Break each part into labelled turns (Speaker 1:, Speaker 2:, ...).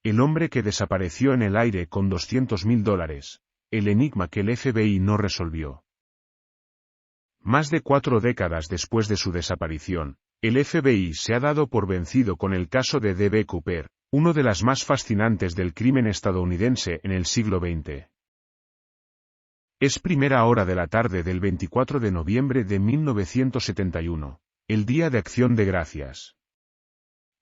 Speaker 1: El hombre que desapareció en el aire con $200.000, el enigma que el FBI no resolvió. Más de 4 décadas después de su desaparición, el FBI se ha dado por vencido con el caso de D.B. Cooper, uno de las más fascinantes del crimen estadounidense en el siglo XX. Es primera hora de la tarde del 24 de noviembre de 1971, el Día de Acción de Gracias.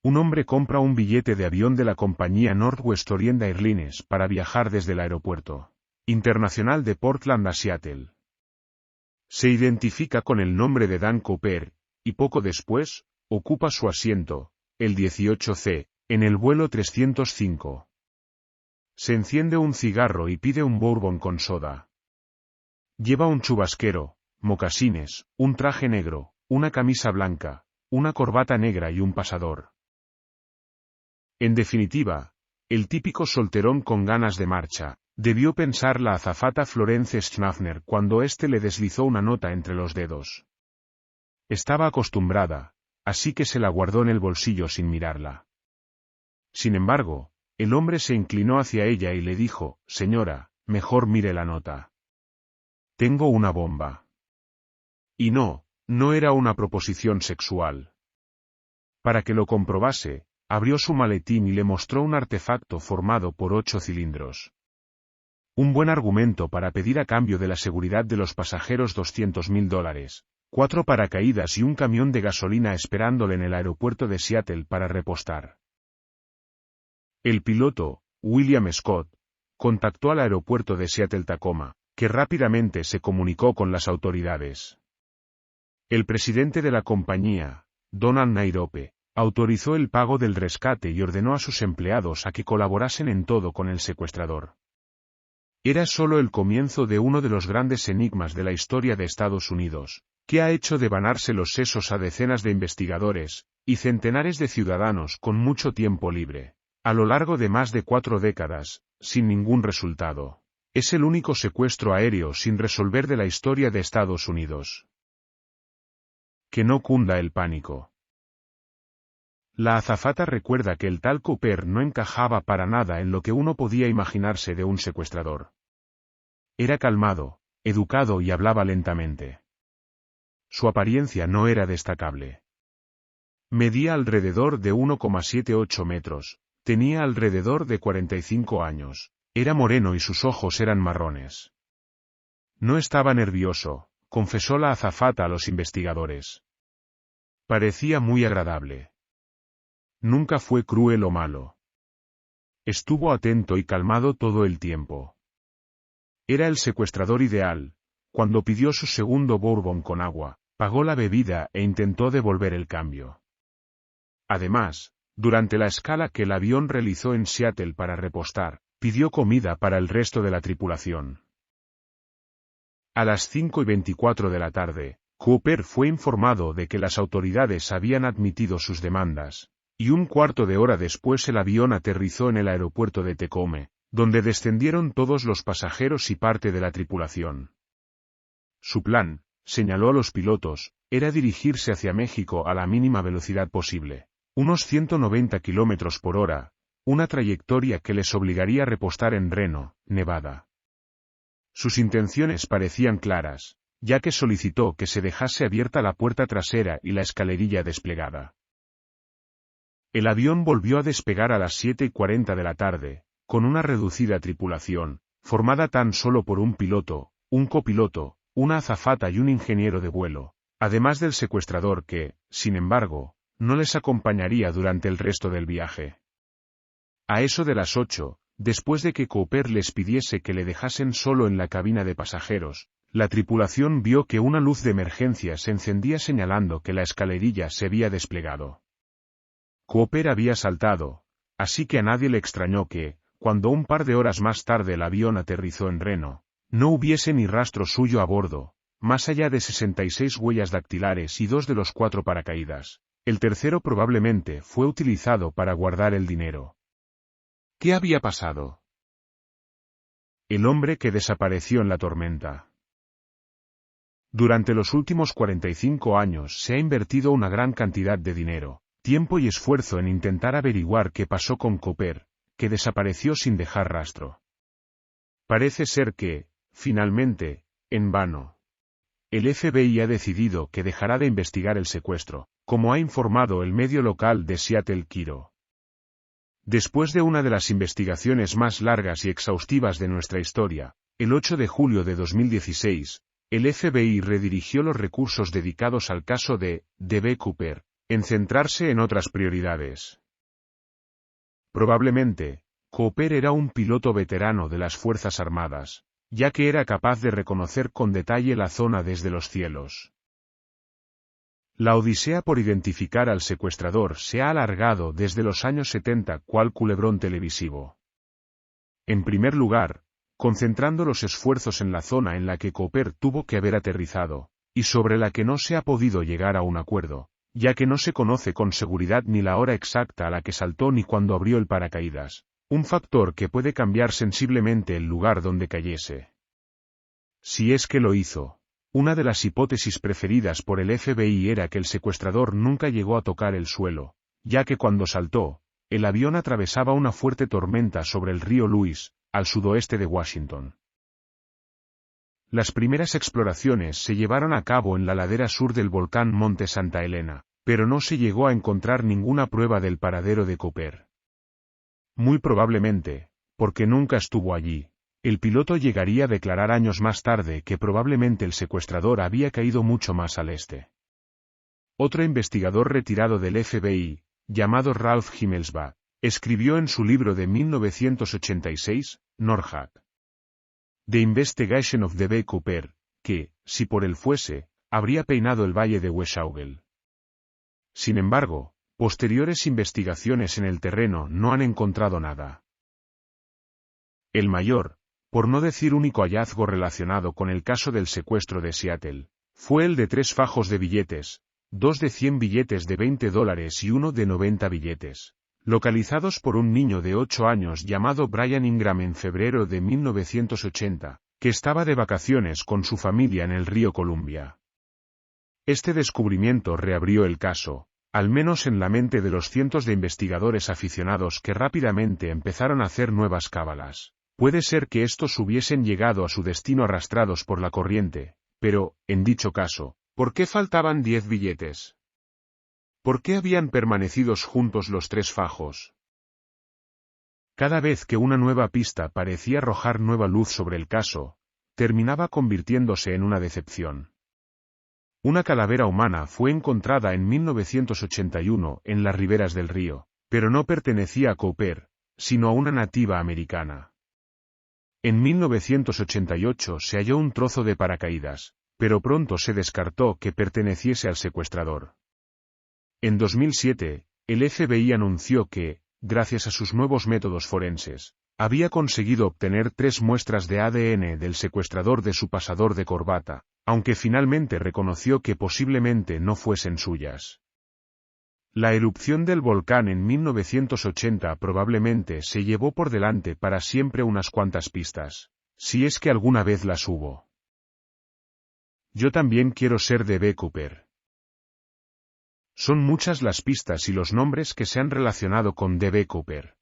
Speaker 1: Un hombre compra un billete de avión de la compañía Northwest Orient Airlines para viajar desde el aeropuerto internacional de Portland a Seattle. Se identifica con el nombre de Dan Cooper, y poco después, ocupa su asiento, el 18C, en el vuelo 305. Se enciende un cigarro y pide un bourbon con soda. Lleva un chubasquero, mocasines, un traje negro, una camisa blanca, una corbata negra y un pasador. En definitiva, el típico solterón con ganas de marcha, debió pensar la azafata Florence Schaffner cuando éste le deslizó una nota entre los dedos. Estaba acostumbrada, así que se la guardó en el bolsillo sin mirarla. Sin embargo, el hombre se inclinó hacia ella y le dijo: «Señora, mejor mire la nota. Tengo una bomba». Y no era una proposición sexual. Para que lo comprobase, abrió su maletín y le mostró un artefacto formado por 8 cilindros. Un buen argumento para pedir a cambio de la seguridad de los pasajeros $200.000, 4 paracaídas y un camión de gasolina esperándole en el aeropuerto de Seattle para repostar. El piloto, William Scott, contactó al aeropuerto de Seattle-Tacoma, que rápidamente se comunicó con las autoridades. El presidente de la compañía, Donald Nairope, autorizó el pago del rescate y ordenó a sus empleados a que colaborasen en todo con el secuestrador. Era solo el comienzo de uno de los grandes enigmas de la historia de Estados Unidos, que ha hecho devanarse los sesos a decenas de investigadores y centenares de ciudadanos con mucho tiempo libre, a lo largo de más de 4 décadas, sin ningún resultado. Es el único secuestro aéreo sin resolver de la historia de Estados Unidos. Que no cunda el pánico. La azafata recuerda que el tal Cooper no encajaba para nada en lo que uno podía imaginarse de un secuestrador. Era calmado, educado y hablaba lentamente. Su apariencia no era destacable. Medía alrededor de 1,78 metros, tenía alrededor de 45 años, era moreno y sus ojos eran marrones. No estaba nervioso, confesó la azafata a los investigadores. Parecía muy agradable. Nunca fue cruel o malo. Estuvo atento y calmado todo el tiempo. Era el secuestrador ideal. Cuando pidió su segundo bourbon con agua, pagó la bebida e intentó devolver el cambio. Además, durante la escala que el avión realizó en Seattle para repostar, pidió comida para el resto de la tripulación. A las 5:24 de la tarde, Cooper fue informado de que las autoridades habían admitido sus demandas, y un cuarto de hora después el avión aterrizó en el aeropuerto de Tacoma, donde descendieron todos los pasajeros y parte de la tripulación. Su plan, señaló a los pilotos, era dirigirse hacia México a la mínima velocidad posible, unos 190 km por hora, una trayectoria que les obligaría a repostar en Reno, Nevada. Sus intenciones parecían claras, ya que solicitó que se dejase abierta la puerta trasera y la escalerilla desplegada. El avión volvió a despegar a las 7:40 de la tarde, con una reducida tripulación, formada tan solo por un piloto, un copiloto, una azafata y un ingeniero de vuelo, además del secuestrador que, sin embargo, no les acompañaría durante el resto del viaje. A eso de las 8, después de que Cooper les pidiese que le dejasen solo en la cabina de pasajeros, la tripulación vio que una luz de emergencia se encendía señalando que la escalerilla se había desplegado. Cooper había saltado, así que a nadie le extrañó que, cuando un par de horas más tarde el avión aterrizó en Reno, no hubiese ni rastro suyo a bordo, más allá de 66 huellas dactilares y 2 de los 4 paracaídas. El tercero probablemente fue utilizado para guardar el dinero. ¿Qué había pasado? El hombre que desapareció en la tormenta. Durante los últimos 45 años se ha invertido una gran cantidad de dinero, tiempo y esfuerzo en intentar averiguar qué pasó con Cooper, que desapareció sin dejar rastro. Parece ser que, finalmente, en vano. El FBI ha decidido que dejará de investigar el secuestro, como ha informado el medio local de Seattle KIRO. Después de una de las investigaciones más largas y exhaustivas de nuestra historia, el 8 de julio de 2016, el FBI redirigió los recursos dedicados al caso de D.B. Cooper, en centrarse en otras prioridades. Probablemente, Cooper era un piloto veterano de las Fuerzas Armadas, ya que era capaz de reconocer con detalle la zona desde los cielos. La odisea por identificar al secuestrador se ha alargado desde los años 70 cual culebrón televisivo. En primer lugar, concentrando los esfuerzos en la zona en la que Cooper tuvo que haber aterrizado, y sobre la que no se ha podido llegar a un acuerdo, ya que no se conoce con seguridad ni la hora exacta a la que saltó ni cuándo abrió el paracaídas, un factor que puede cambiar sensiblemente el lugar donde cayese. Si es que lo hizo. Una de las hipótesis preferidas por el FBI era que el secuestrador nunca llegó a tocar el suelo, ya que cuando saltó, el avión atravesaba una fuerte tormenta sobre el río Louis, al sudoeste de Washington. Las primeras exploraciones se llevaron a cabo en la ladera sur del volcán Monte Santa Elena, pero no se llegó a encontrar ninguna prueba del paradero de Cooper. Muy probablemente, porque nunca estuvo allí. El piloto llegaría a declarar años más tarde que probablemente el secuestrador había caído mucho más al este. Otro investigador retirado del FBI, llamado Ralph Himmelsbach, escribió en su libro de 1986, NORAD, The Investigation of D.B. Cooper, que, si por él fuese, habría peinado el valle de Weshaugal. Sin embargo, posteriores investigaciones en el terreno no han encontrado nada. El mayor, por no decir único hallazgo relacionado con el caso del secuestro de Seattle, fue el de 3 fajos de billetes, 2 de 100 billetes de $20 y 1 de 90 billetes, localizados por un niño de 8 años llamado Brian Ingram en febrero de 1980, que estaba de vacaciones con su familia en el río Columbia. Este descubrimiento reabrió el caso, al menos en la mente de los cientos de investigadores aficionados que rápidamente empezaron a hacer nuevas cábalas. Puede ser que estos hubiesen llegado a su destino arrastrados por la corriente, pero, en dicho caso, ¿por qué faltaban 10 billetes? ¿Por qué habían permanecido juntos los 3 fajos? Cada vez que una nueva pista parecía arrojar nueva luz sobre el caso, terminaba convirtiéndose en una decepción. Una calavera humana fue encontrada en 1981 en las riberas del río, pero no pertenecía a Cooper, sino a una nativa americana. En 1988 se halló un trozo de paracaídas, pero pronto se descartó que perteneciese al secuestrador. En 2007, el FBI anunció que, gracias a sus nuevos métodos forenses, había conseguido obtener 3 muestras de ADN del secuestrador de su pasador de corbata, aunque finalmente reconoció que posiblemente no fuesen suyas. La erupción del volcán en 1980 probablemente se llevó por delante para siempre unas cuantas pistas, si es que alguna vez las hubo. Yo también quiero ser D.B. Cooper. Son muchas las pistas y los nombres que se han relacionado con D.B. Cooper.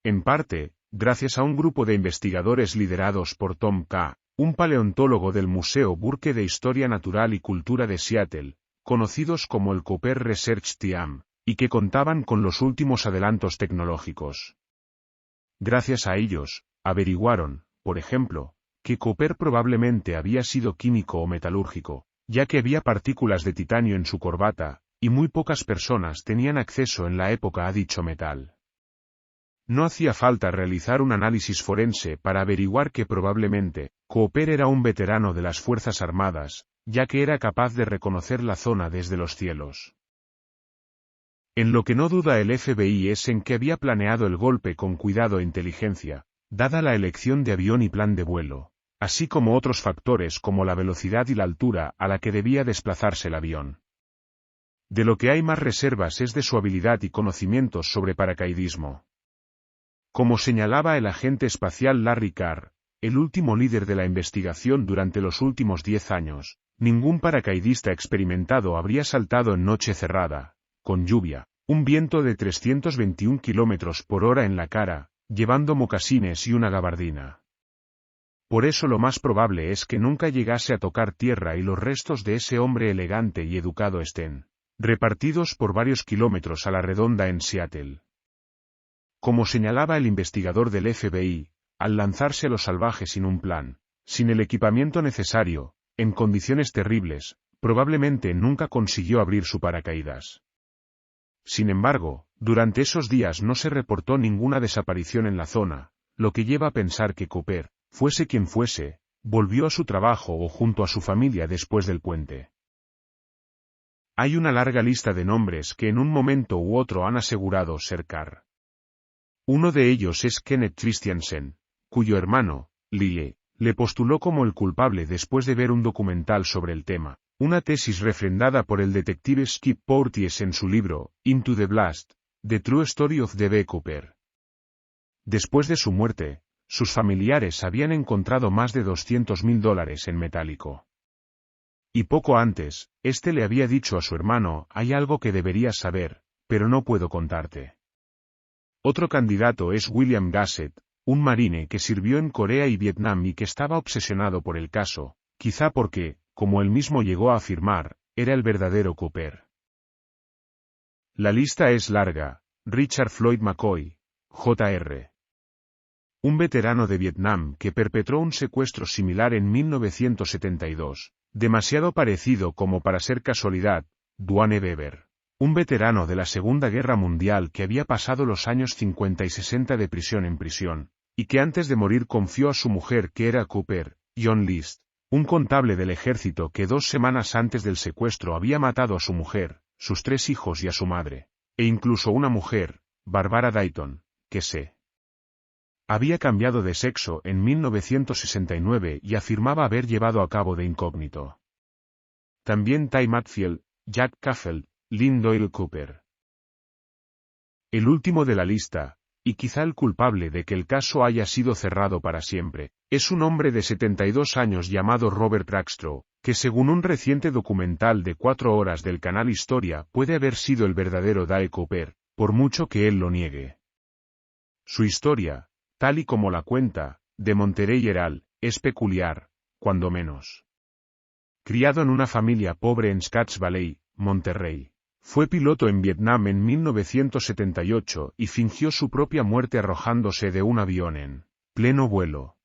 Speaker 1: En parte, gracias a un grupo de investigadores liderados por Tom K., un paleontólogo del Museo Burke de Historia Natural y Cultura de Seattle, conocidos como el Cooper Research Team, y que contaban con los últimos adelantos tecnológicos. Gracias a ellos, averiguaron, por ejemplo, que Cooper probablemente había sido químico o metalúrgico, ya que había partículas de titanio en su corbata, y muy pocas personas tenían acceso en la época a dicho metal. No hacía falta realizar un análisis forense para averiguar que probablemente, Cooper era un veterano de las Fuerzas Armadas, ya que era capaz de reconocer la zona desde los cielos. En lo que no duda el FBI es en que había planeado el golpe con cuidado e inteligencia, dada la elección de avión y plan de vuelo, así como otros factores como la velocidad y la altura a la que debía desplazarse el avión. De lo que hay más reservas es de su habilidad y conocimientos sobre paracaidismo. Como señalaba el agente espacial Larry Carr, el último líder de la investigación durante los últimos 10 años, ningún paracaidista experimentado habría saltado en noche cerrada, con lluvia, Un viento de 321 kilómetros por hora en la cara, llevando mocasines y una gabardina. Por eso lo más probable es que nunca llegase a tocar tierra y los restos de ese hombre elegante y educado estén repartidos por varios kilómetros a la redonda en Seattle. Como señalaba el investigador del FBI, al lanzarse a lo salvaje sin un plan, sin el equipamiento necesario, en condiciones terribles, probablemente nunca consiguió abrir su paracaídas. Sin embargo, durante esos días no se reportó ninguna desaparición en la zona, lo que lleva a pensar que Cooper, fuese quien fuese, volvió a su trabajo o junto a su familia después del puente. Hay una larga lista de nombres que en un momento u otro han asegurado ser Carr. Uno de ellos es Kenneth Christiansen, cuyo hermano, Lee, le postuló como el culpable después de ver un documental sobre el tema, una tesis refrendada por el detective Skip Porteous en su libro, Into the Blast, The True Story of D.B. Cooper. Después de su muerte, sus familiares habían encontrado más de $200,000 en metálico. Y poco antes, este le había dicho a su hermano: hay algo que deberías saber, pero no puedo contarte. Otro candidato es William Gassett, un marine que sirvió en Corea y Vietnam y que estaba obsesionado por el caso, quizá porque, como él mismo llegó a afirmar, era el verdadero Cooper. La lista es larga. Richard Floyd McCoy, Jr. Un veterano de Vietnam que perpetró un secuestro similar en 1972, demasiado parecido como para ser casualidad. Duane Weber, un veterano de la Segunda Guerra Mundial que había pasado los años 50 y 60 de prisión en prisión, y que antes de morir confió a su mujer que era Cooper. John List, un contable del ejército que 2 semanas antes del secuestro había matado a su mujer, sus 3 hijos y a su madre, e incluso una mujer, Barbara Dayton, que se había cambiado de sexo en 1969 y afirmaba haber llevado a cabo de incógnito. También Ty Matfield, Jack Caffell, Lynn Doyle Cooper. El último de la lista, y quizá el culpable de que el caso haya sido cerrado para siempre, es un hombre de 72 años llamado Robert Rackstraw, que según un reciente documental de 4 horas del canal Historia puede haber sido el verdadero D.B. Cooper, por mucho que él lo niegue. Su historia, tal y como la cuenta, de Monterey Herald, es peculiar, cuando menos. Criado en una familia pobre en Scotts Valley, Monterrey, fue piloto en Vietnam en 1978 y fingió su propia muerte arrojándose de un avión en pleno vuelo.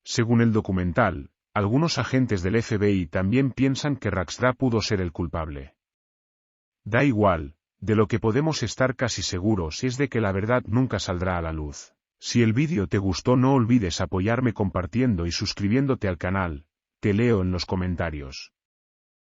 Speaker 1: Según el documental, algunos agentes del FBI también piensan que Rackstraw pudo ser el culpable. Da igual, de lo que podemos estar casi seguros es de que la verdad nunca saldrá a la luz. Si el vídeo te gustó, no olvides apoyarme compartiendo y suscribiéndote al canal. Te leo en los comentarios.